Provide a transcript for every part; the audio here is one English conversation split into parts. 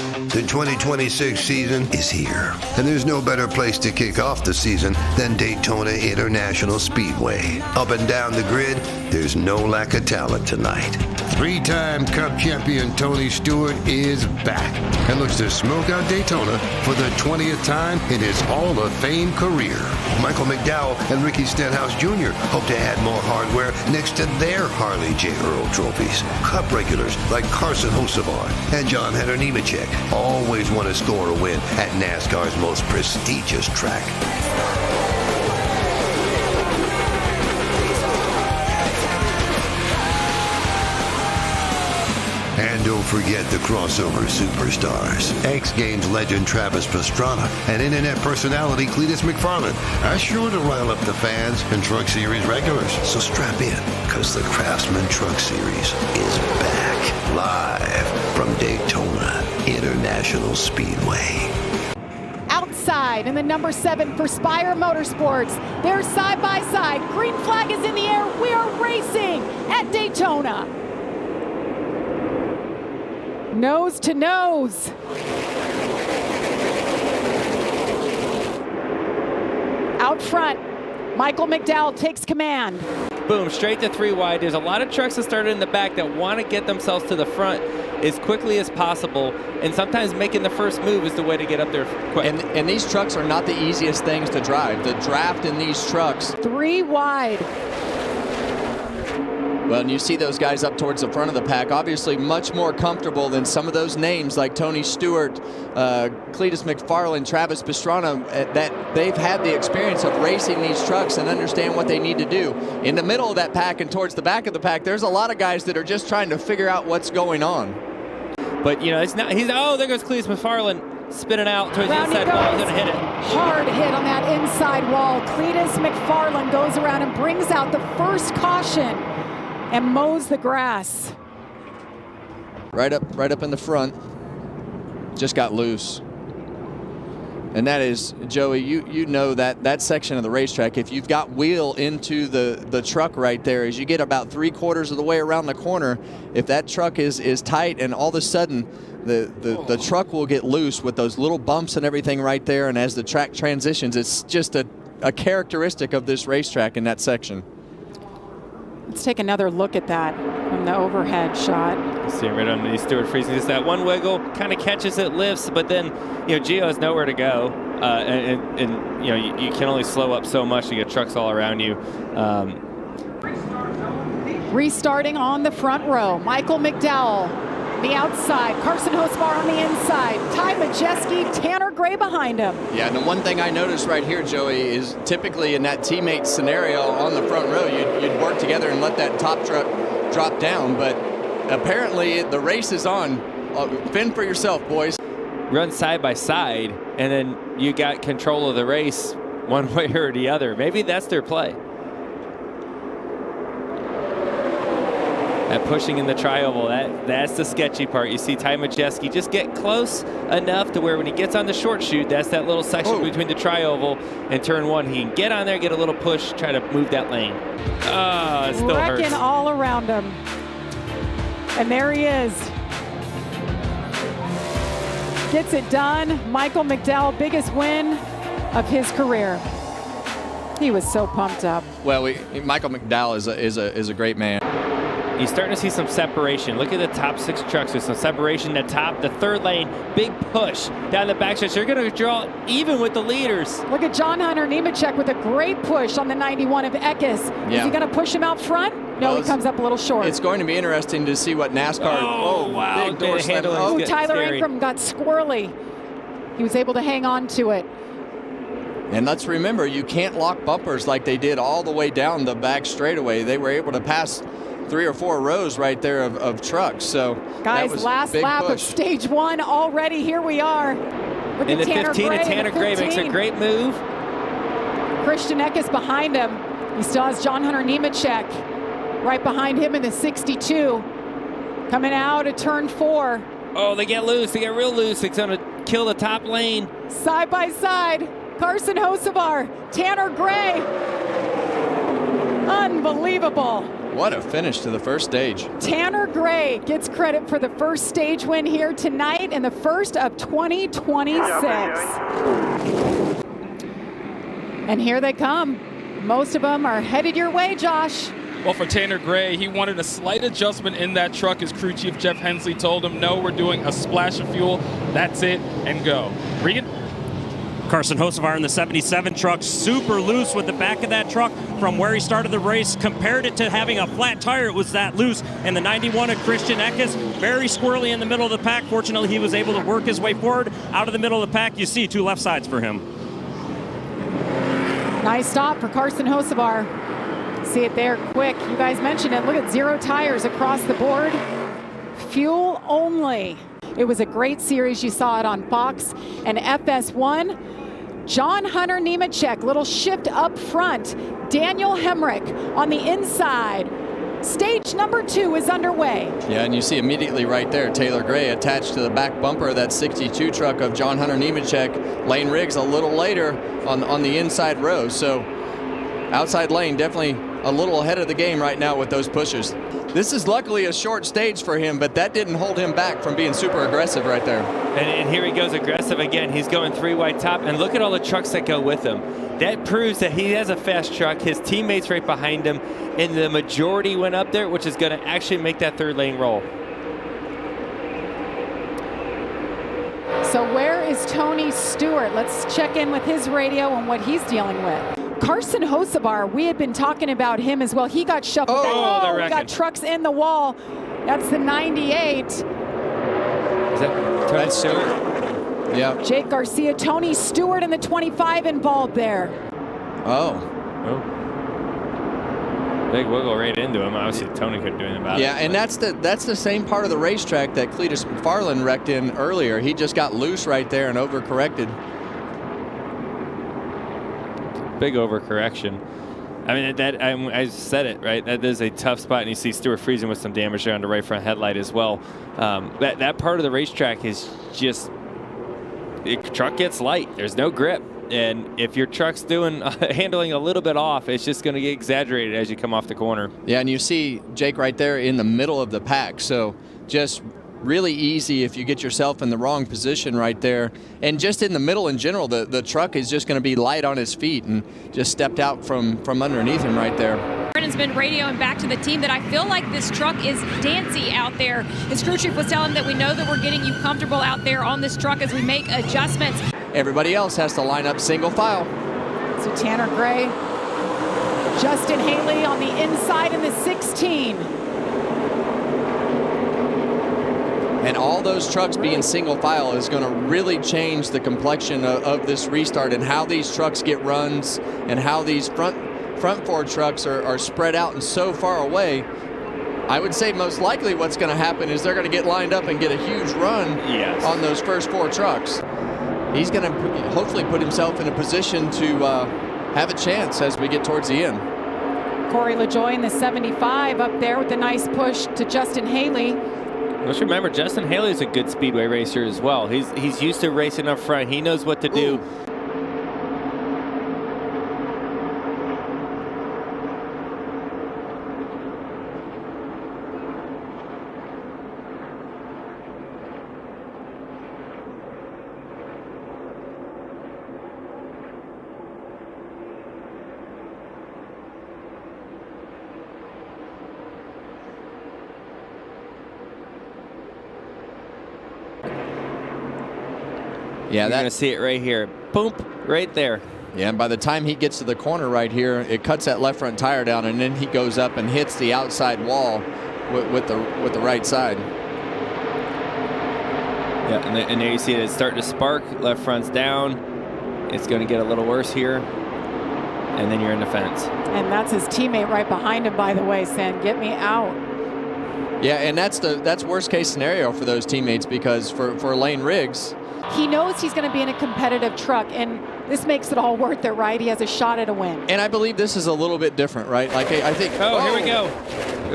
The 2026 season is here, and there's no better place to kick off the season than Daytona International Speedway. Up and down the grid, there's no lack of talent tonight. Three-time Cup champion Tony Stewart is back and looks to smoke out Daytona for the 20th time in his Hall of Fame career. Michael McDowell and Ricky Stenhouse Jr. hope to add more hardware next to their Harley J. Earl trophies. Cup regulars like Carson Hocevar and John Henner Nemechek always want to score a win at NASCAR's most prestigious track. And don't forget the crossover superstars. X Games legend Travis Pastrana and Internet personality Cletus McFarland are sure to rile up the fans and Truck Series regulars. So strap in, because the Craftsman Truck Series is back. Live from Daytona International Speedway. Outside in the number 7 for Spire Motorsports. They're side by side. Green flag is in the air. We are racing at Daytona. Nose to nose. Out front, Michael McDowell takes command. Boom, straight to 3 wide. There's a lot of trucks that started in the back that want to get themselves to the front as quickly as possible, and sometimes making the first move is the way to get up there quick. And these trucks are not the easiest things to drive. The draft in these trucks. 3 wide. Well, and you see those guys up towards the front of the pack, obviously much more comfortable than some of those names like Tony Stewart, Cletus McFarland, Travis Pastrana, that they've had the experience of racing these trucks and understand what they need to do. In the middle of that pack and towards the back of the pack, there's a lot of guys that are just trying to figure out what's going on. But, you know, it's not, oh, there goes Cletus McFarland spinning out towards the inside wall. He's going to hit it. Hard hit on that inside wall. Cletus McFarland goes around and brings out the first caution and mows the grass. Right up in the front. Just got loose. And that is, Joey, you know that section of the racetrack, if you've got wheel into the truck right there, as you get about 3/4 of the way around the corner, if that truck is tight and all of a sudden the truck will get loose with those little bumps and everything right there, and as the track transitions, it's just a characteristic of this racetrack in that section. Let's take another look at that from the overhead shot. See right underneath Stewart freezing. Just that one wiggle, kind of catches it, lifts, but then, you know, Gio has nowhere to go, and you know, you can only slow up so much. You get trucks all around you. Restarting on the front row, Michael McDowell, the outside, Carson Hocevar on the inside, Ty Majeski, Tanner Gray behind him. Yeah, and the one thing I noticed right here, Joey, is typically in that teammate scenario on the front row, you'd work together and let that top truck drop down, but apparently the race is on. Fend for yourself, boys. Run side by side, and then you got control of the race one way or the other. Maybe that's their play. That pushing in the tri-oval, that's the sketchy part. You see Ty Majeski just get close enough to where when he gets on the short chute, that's that little section between the tri-oval and turn 1. He can get on there, get a little push, try to move that lane. Oh, it still hurts. Wrecking all around him. And there he is. Gets it done. Michael McDowell, biggest win of his career. He was so pumped up. Well, Michael McDowell is a great man. You're starting to see some separation. Look at the top 6 trucks. There's some separation at the top. The third lane, big push down the backstretch. They're going to draw even with the leaders. Look at John Hunter Nemechek with a great push on the 91 of Eckes. Yeah. Is he going to push him out front? No, he comes up a little short. It's going to be interesting to see what NASCAR. Oh wow. Big door slam. Tyler Ankrum got squirrely. He was able to hang on to it. And let's remember, you can't lock bumpers like they did all the way down the back straightaway. They were able to pass 3 or 4 rows right there of trucks. So guys, last lap of stage 1 already. Here we are. Look in at the 15, Gray, and Tanner Gray makes a great move. Christian Eckes behind him. He still has John Hunter Nemechek right behind him in the 62. Coming out of turn 4. Oh, they get loose. They get real loose. It's going to kill the top lane. Side by side, Carson Hocevar, Tanner Gray. Unbelievable. What a finish to the first stage. Tanner Gray gets credit for the first stage win here tonight and the first of 2026. And here they come. Most of them are headed your way, Josh. Well, for Tanner Gray, he wanted a slight adjustment in that truck. His crew chief, Jeff Hensley, told him, no, we're doing a splash of fuel. That's it, and go. Regan? Carson Hocevar in the 77 truck, super loose with the back of that truck from where he started the race. Compared it to having a flat tire, it was that loose. And the 91 of Christian Eckes, very squirrely in the middle of the pack. Fortunately, he was able to work his way forward. Out of the middle of the pack, you see 2 left sides for him. Nice stop for Carson Hocevar. See it there quick. You guys mentioned it. Look at 0 tires across the board. Fuel only. It was a great series. You saw it on Fox and FS1. John Hunter Nemechek, little shift up front. Daniel Hemrick on the inside. Stage number 2 is underway. Yeah, and you see immediately right there, Taylor Gray attached to the back bumper of that 62 truck of John Hunter Nemechek. Lane Riggs a little later on the inside row. So outside lane definitely a little ahead of the game right now with those pushers. This is luckily a short stage for him, but that didn't hold him back from being super aggressive right there. And here he goes aggressive again. He's going 3 wide top, and look at all the trucks that go with him. That proves that he has a fast truck. His teammates right behind him, and the majority went up there, which is going to actually make that 3rd lane roll. So where is Tony Stewart? Let's check in with his radio and what he's dealing with. Carson Hocevar, we had been talking about him as well. He got shuffled. Oh, we got trucks in the wall. That's the 98. Is that Tony Stewart? Yeah. Jake Garcia, Tony Stewart, and the 25 involved there. Oh. Big wiggle right into him. Obviously, Tony couldn't do anything about it. Yeah, and that's the same part of the racetrack that Cletus McFarland wrecked in earlier. He just got loose right there and overcorrected. Big overcorrection. I mean, I said it, right? That is a tough spot, and you see Stewart freezing with some damage there on the right front headlight as well. That part of the racetrack is just, the truck gets light. There's no grip. And if your truck's handling a little bit off, it's just going to get exaggerated as you come off the corner. Yeah, and you see Jake right there in the middle of the pack. So just really easy if you get yourself in the wrong position right there. And just in the middle in general, the truck is just going to be light on his feet and just stepped out from underneath him right there. Brennan's been radioing back to the team that I feel like this truck is dancy out there. His crew chief was telling him that we know that we're getting you comfortable out there on this truck as we make adjustments. Everybody else has to line up single file. So Tanner Gray, Justin Haley on the inside in the 16. And all those trucks being single file is going to really change the complexion of this restart and how these trucks get runs and how these front 4 trucks are spread out and so far away. I would say most likely what's going to happen is they're going to get lined up and get a huge run on those first 4 trucks. He's going to hopefully put himself in a position to have a chance as we get towards the end. Corey LaJoie in the 75 up there with a nice push to Justin Haley. Let's remember, Justin Haley is a good speedway racer as well. He's used to racing up front. He knows what to do. Yeah, you're going to see it right here. Boom, right there. Yeah, and by the time he gets to the corner right here, it cuts that left front tire down, and then he goes up and hits the outside wall with the right side. Yeah, and there you see it. It's starting to spark. Left front's down. It's going to get a little worse here. And then you're in the fence. And that's his teammate right behind him, by the way, saying, get me out. Yeah, and that's worst case scenario for those teammates, because for Lane Riggs, he knows he's going to be in a competitive truck, and this makes it all worth it, right? He has a shot at a win. And I believe this is a little bit different, right? Like I think. Oh, here we go.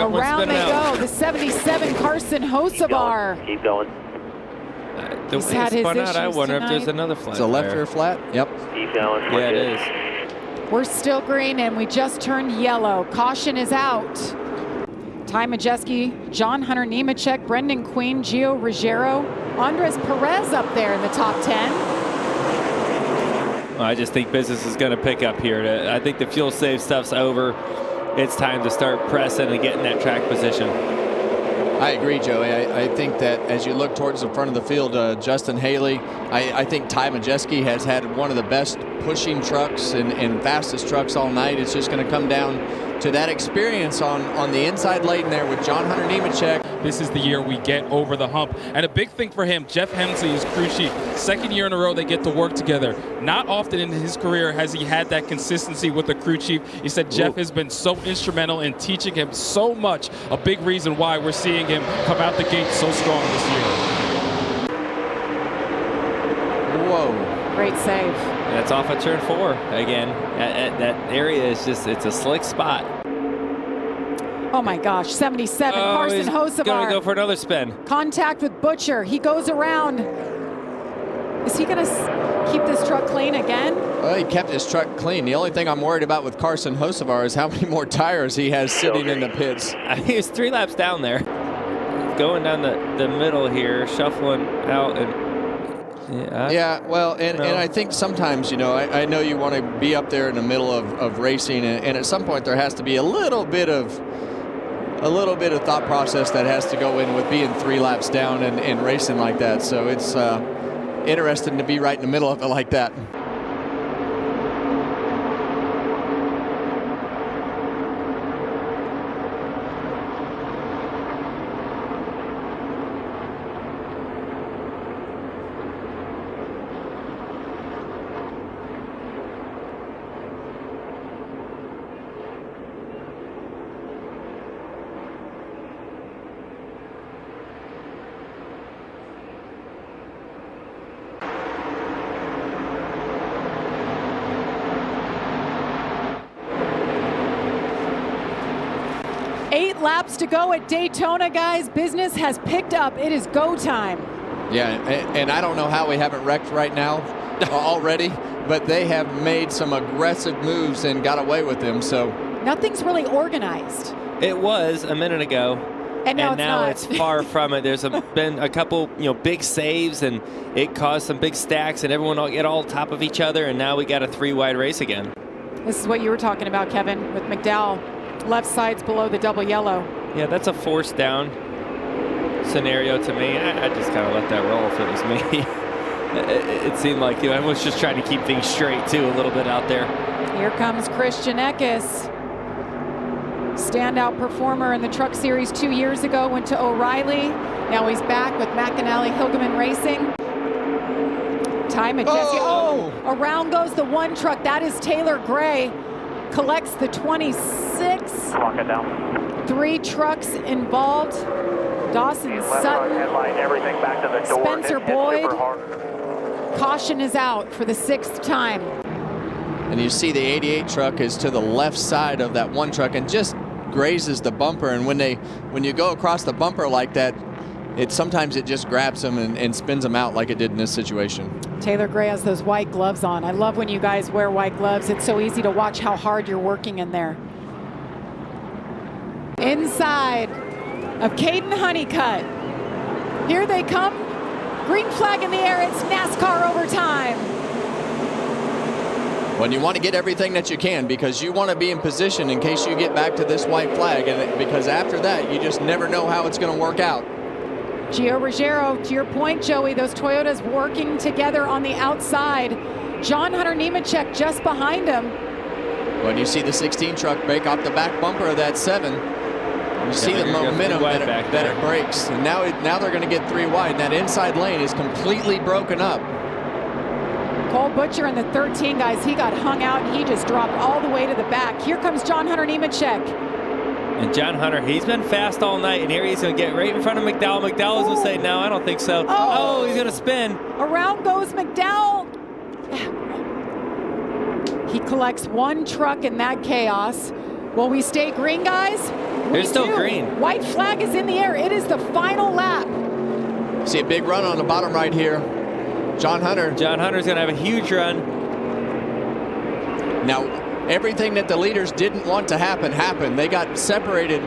Around they go. The 77 Carson Hocevar. Keep going. The way it spun out, I wonder if there's another flat. It's a left rear flat. Yep. Keep going. Yeah, it is. We're still green, and we just turned yellow. Caution is out. Ty Majeski, John Hunter Nemechek, Brendan Queen, Gio Ruggiero, Andres Perez up there in the top 10. Well, I just think business is going to pick up here. I think the fuel save stuff's over. It's time to start pressing and getting that track position. I agree, Joey. I think that as you look towards the front of the field, Justin Haley, I think Ty Majeski has had one of the best pushing trucks and fastest trucks all night. It's just going to come down to that experience on the inside lane there with John Hunter Nemechek. This is the year we get over the hump. And a big thing for him, Jeff Hensley is crew chief. Second year in a row they get to work together. Not often in his career has he had that consistency with the crew chief. He said Jeff has been so instrumental in teaching him so much. A big reason why we're seeing him come out the gate so strong this year. Whoa. Great save. That's off of turn 4 again. That area is just, it's a slick spot. Oh my gosh, 77, Carson Hocevar. Gonna go for another spin. Contact with Butcher, he goes around. Is he gonna keep this truck clean again? Well, he kept his truck clean. The only thing I'm worried about with Carson Hocevar is how many more tires he has sitting in the pits. He was 3 laps down there. Going down the middle here, shuffling out and and I think sometimes, you know, I know you want to be up there in the middle of racing, and at some point there has to be a little bit of thought process that has to go in with being 3 laps down and racing like that. So it's interesting to be right in the middle of it like that. Laps to go at Daytona, guys. Business has picked up. It is go time. Yeah, and I don't know how we haven't wrecked right now already, but they have made some aggressive moves and got away with them. So nothing's really organized. It was a minute ago, and now it's far from it. There's been a couple, big saves, and it caused some big stacks, and everyone will get all top of each other, and now we got a 3-wide race again. This is what you were talking about, Kevin, with McDowell. Left side's below the double yellow. Yeah, that's a forced down scenario to me. I just kind of let that roll if it was me. It seemed like I was just trying to keep things straight, too, a little bit out there. Here comes Christian Eckes. Standout performer in the Truck Series 2 years ago, went to O'Reilly. Now he's back with McAnally Hilgeman Racing. Ty Majeski. Around goes the one truck. That is Taylor Gray. Collects the 26. Lock it down. 3 trucks involved. Dawson Sutton. Everything back to the door. Spencer Boyd. Caution is out for the 6th time. And you see the 88 truck is to the left side of that one truck and just grazes the bumper. And when you go across the bumper like that, sometimes it just grabs them and spins them out like it did in this situation. Taylor Gray has those white gloves on. I love when you guys wear white gloves. It's so easy to watch how hard you're working in there. Inside of Caden Honeycutt. Here they come. Green flag in the air. It's NASCAR overtime. Well, you want to get everything that you can because you want to be in position in case you get back to this white flag. And because after that, you just never know how it's going to work out. Gio Ruggiero, to your point, Joey, those Toyotas working together on the outside. John Hunter Nemechek just behind him. When you see the 16 truck break off the back bumper of that 7, you see the momentum that it breaks. And now they're going to get 3 wide. And that inside lane is completely broken up. Cole Butcher in the 13, guys, he got hung out and he just dropped all the way to the back. Here comes John Hunter Nemechek. And John Hunter, he's been fast all night, and here he's going to get right in front of McDowell. McDowell's going to say, no, I don't think so. Oh, he's going to spin. Around goes McDowell. He collects 1 truck in that chaos. Will we stay green, guys? There's still green. White flag is in the air. It is the final lap. See a big run on the bottom right here. John Hunter. John Hunter's going to have a huge run. Now, everything that the leaders didn't want to happen happened. They got separated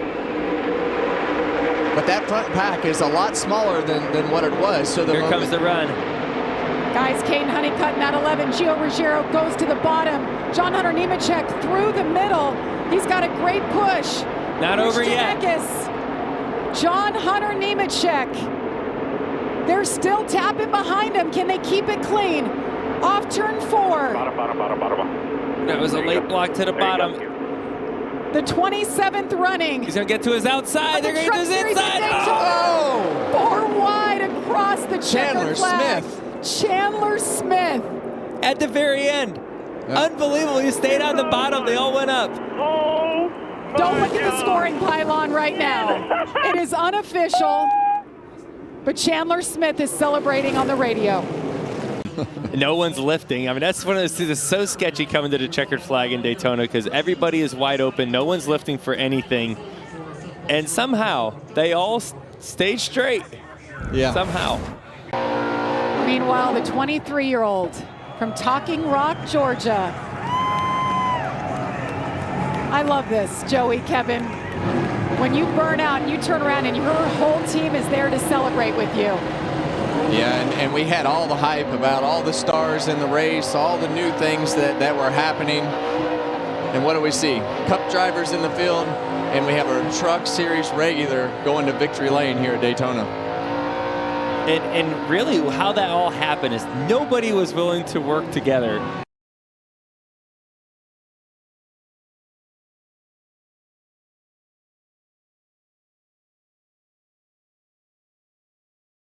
But that front pack is a lot smaller than what it was. So Here comes the run. Guys, Caden Honeycutt in that 11. Gio Ruggiero goes to the bottom. John Hunter Nemechek through the middle. He's got a great push. Not over yet. John Hunter Nemechek. They're still tapping behind him. Can they keep it clean? Off turn 4. Bottom. That was a late block to the bottom. The 27th running. He's going to get to his outside. They're going to get to his inside. Oh! 4 wide across the checkered flag. Chandler Smith. At the very end. Unbelievable. He stayed on the bottom. They all went up. Don't look at the scoring pylon right now. It is unofficial, but Chandler Smith is celebrating on the radio. No one's lifting. I mean, that's one of those things that's so sketchy coming to the checkered flag in Daytona because everybody is wide open. No one's lifting for anything. And somehow they all stayed straight. Yeah. Somehow. Meanwhile, the 23-year-old from Talking Rock, Georgia. I love this, Joey, Kevin. When you burn out and you turn around and your whole team is there to celebrate with you. Yeah, and we had all the hype about all the stars in the race, all the new things that were happening. And what do we see? Cup drivers in the field, and we have our Truck Series regular going to victory lane here at Daytona. And really how that all happened is nobody was willing to work together.